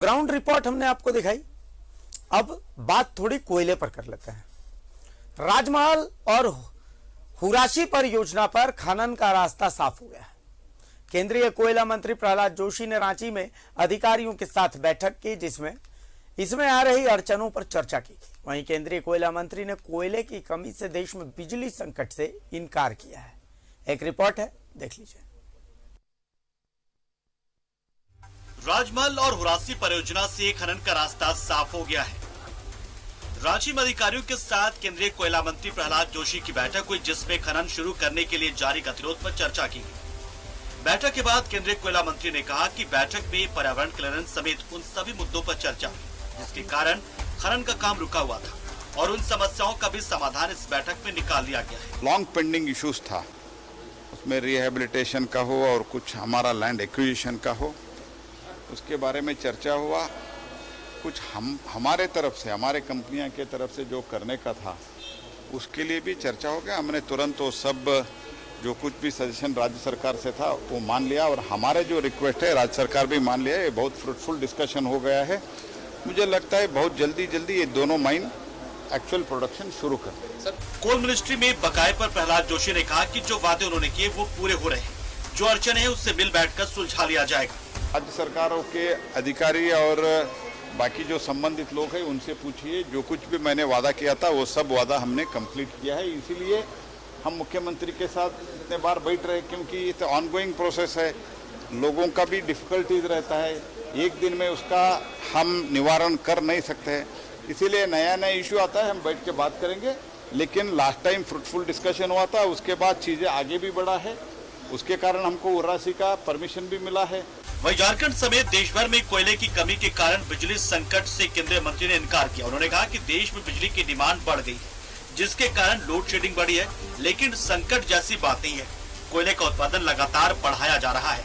Ground report हमने आपको दिखाई। अब बात थोड़ी कोयले पर कर लेते हैं। राजमहल और हुराशी परियोजना पर खनन का रास्ता साफ हो गया है। केंद्रीय कोयला मंत्री प्रहलाद जोशी ने रांची में अधिकारियों के साथ बैठक की, जिसमें इसमें आ रही अड़चनों पर चर्चा की। वहीं केंद्रीय कोयला मंत्री ने कोयले की कमी से देश में बिजली संकट से इनकार किया है। एक रिपोर्ट है, देख लीजिए। राजमहल और हुरासी परियोजना से खनन का रास्ता साफ हो गया है। रांची में अधिकारियों के साथ केंद्रीय कोयला मंत्री प्रहलाद जोशी की बैठक हुई, जिसमें खनन शुरू करने के लिए जारी गतिरोध पर चर्चा की गई। बैठक के बाद केंद्रीय कोयला मंत्री ने कहा कि बैठक में पर्यावरण क्लियरेंस समेत उन सभी मुद्दों पर चर्चा हुई, जिसके कारण खनन का काम रुका हुआ था और उन समस्याओं का भी समाधान इस बैठक में निकाल लिया गया है। लॉन्ग पेंडिंग इश्यूज था, उसमें रिहेबिलिटेशन का हो और कुछ हमारा लैंड एक्विजिशन का हो, उसके बारे में चर्चा हुआ। कुछ हमारे तरफ से, हमारे कंपनियां के तरफ से जो करने का था उसके लिए भी चर्चा हो गया। हमने तुरंत वो सब जो कुछ भी सजेशन राज्य सरकार से था वो मान लिया और हमारे जो रिक्वेस्ट है राज्य सरकार भी मान लिया है। ये बहुत फ्रूटफुल डिस्कशन हो गया है। मुझे लगता है बहुत जल्दी ये दोनों माइन एक्चुअल प्रोडक्शन शुरू कर दें। कोल मिनिस्ट्री में बकाये पर प्रहलाद जोशी ने कहा कि जो वादे उन्होंने किए वो पूरे हो रहे हैं। जो अड़चन है उससे मिल बैठकर सुलझा लिया जाएगा। राज्य सरकारों के अधिकारी और बाकी जो संबंधित लोग हैं उनसे पूछिए। जो कुछ भी मैंने वादा किया था वो सब वादा हमने कंप्लीट किया है। इसीलिए हम मुख्यमंत्री के साथ इतने बार बैठ रहे, क्योंकि ये तो ऑनगोइंग प्रोसेस है। लोगों का भी डिफिकल्टीज रहता है, एक दिन में उसका हम निवारण कर नहीं सकते। इसीलिए नया इशू आता है, हम बैठ के बात करेंगे। लेकिन लास्ट टाइम फ्रूटफुल डिस्कशन हुआ था, उसके बाद चीजें आगे भी बढ़ा है। उसके कारण हमको उर्रासी का परमिशन भी मिला है। वहीं झारखंड समेत देश भर में कोयले की कमी के कारण बिजली संकट से केंद्रीय मंत्री ने इनकार किया। उन्होंने कहा कि देश में बिजली की डिमांड बढ़ गई है, जिसके कारण लोड शेडिंग बढ़ी है, लेकिन संकट जैसी बात नहीं है। कोयले का उत्पादन लगातार बढ़ाया जा रहा है।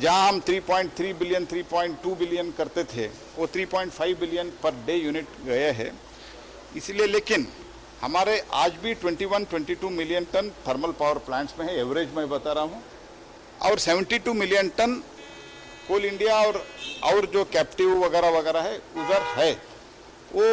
जहां हम 3.3 बिलियन 3.2 बिलियन करते थे, वो 3.5 बिलियन पर डे यूनिट गए हैं। इसलिए लेकिन हमारे आज भी 21-22 million ton thermal power plants में है, एवरेज मैं बता रहा हूं, और 72 मिलियन टन कोल इंडिया और जो कैप्टिव वगैरह है उधर है। वो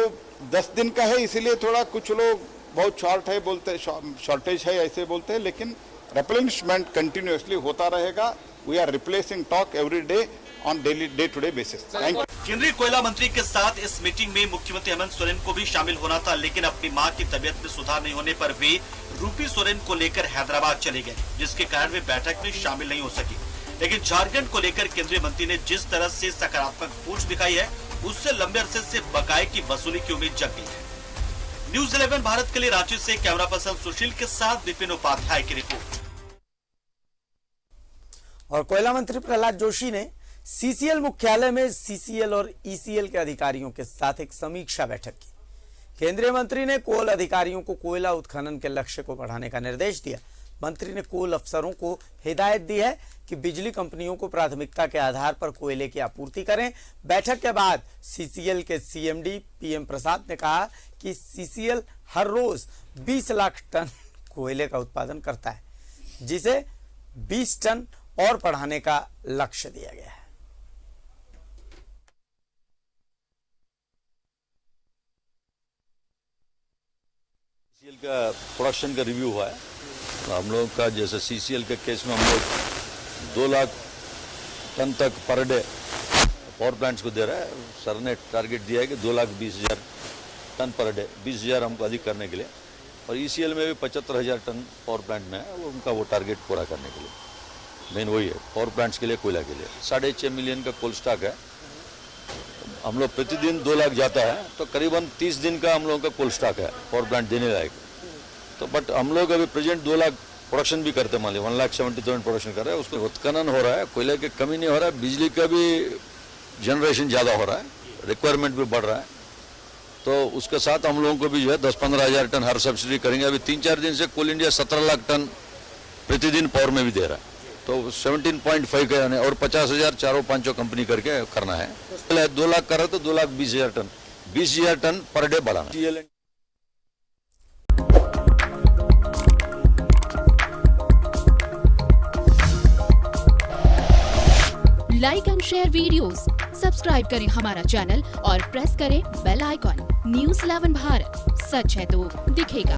10 दिन का है, इसीलिए थोड़ा कुछ लोग बहुत शॉर्ट है बोलते, शॉर्टेज है ऐसे बोलते हैं, लेकिन रिप्लेनिशमेंट कंटिन्यूअसली होता रहेगा। We are replacing stock every day on day to day basis. Thank you. केंद्रीय कोयला मंत्री के साथ इस मीटिंग में मुख्यमंत्री हेमंत सोरेन को भी शामिल होना था, लेकिन अपनी मां की तबीयत में सुधार नहीं होने पर वे रूपी सोरेन को लेकर हैदराबाद चले गए, जिसके कारण वे बैठक में शामिल नहीं हो सके। लेकिन झारखंड को लेकर केंद्रीय मंत्री ने जिस तरह से सकारात्मक सोच दिखाई है, उससे लंबे अरसे से बकाये की वसूली की उम्मीद जग गई है। न्यूज़ 11 भारत के लिए रांची से कैमरा पर्सन सुशील के साथ विपिन उपाध्याय की रिपोर्ट। और कोयला मंत्री प्रहलाद जोशी ने सीसीएल मुख्यालय में सीसीएल और ईसीएल के अधिकारियों के साथ एक समीक्षा बैठक की। केंद्रीय मंत्री ने कोल अधिकारियों को कोयला उत्खनन के लक्ष्य को बढ़ाने का निर्देश दिया। मंत्री ने कोल अफसरों को हिदायत दी है कि बिजली कंपनियों को प्राथमिकता के आधार पर कोयले की आपूर्ति करें। बैठक के बाद सीसीएल के सीएमडी पीएम प्रसाद ने कहा कि सीसीएल हर रोज 20 लाख टन कोयले का उत्पादन करता है, जिसे 20 टन और बढ़ाने का लक्ष्य दिया गया है। सीसीएल का प्रोडक्शन का रिव्यू हुआ है। हम लोग का जैसे सीसीएल के केस में हम लोग 2 लाख टन तक पर डे पावर प्लांट्स को दे रहा है। सर ने टारगेट दिया है कि 2,20,000 टन पर डे, 20,000 हमको अधिक करने के लिए। और ईसीएल में भी 75,000 टन पावर प्लांट में है, उनका वो टारगेट पूरा करने के लिए। मेन वही है पावर प्लांट्स के लिए, कोयला के लिए। 6.5 मिलियन का कोल स्टॉक है। हम लोग प्रतिदिन 2 लाख जाता है, तो करीबन 30 दिन का हम लोगों का कोल स्टॉक है पावर प्लांट देने लायक। तो बट हम लोग अभी प्रेजेंट 2 लाख प्रोडक्शन भी करते, मान लीजिए 1,70,000 प्रोडक्शन कर रहे हैं। उसको उत्खनन हो रहा है, कोयले की कमी नहीं हो रहा है, बिजली का भी जनरेशन ज़्यादा हो रहा है, रिक्वायरमेंट भी बढ़ रहा है। तो उसके साथ हम लोगों को भी जो है 10-15 हज़ार टन हर सब्सिडी करेंगे। अभी 3-4 दिन से कोल इंडिया 17 लाख टन प्रतिदिन पावर में भी दे रहा है, तो 17.5 का यानी और 50,000 4-5 कंपनी करके करना है। 2 लाख कर रहे तो 2,20,000 टन, 20,000 टन पर डे बढ़ाना। Like and share videos, subscribe करें हमारा चैनल और प्रेस करें बेल आइकॉन। न्यूज़ 11 भारत, सच है तो दिखेगा।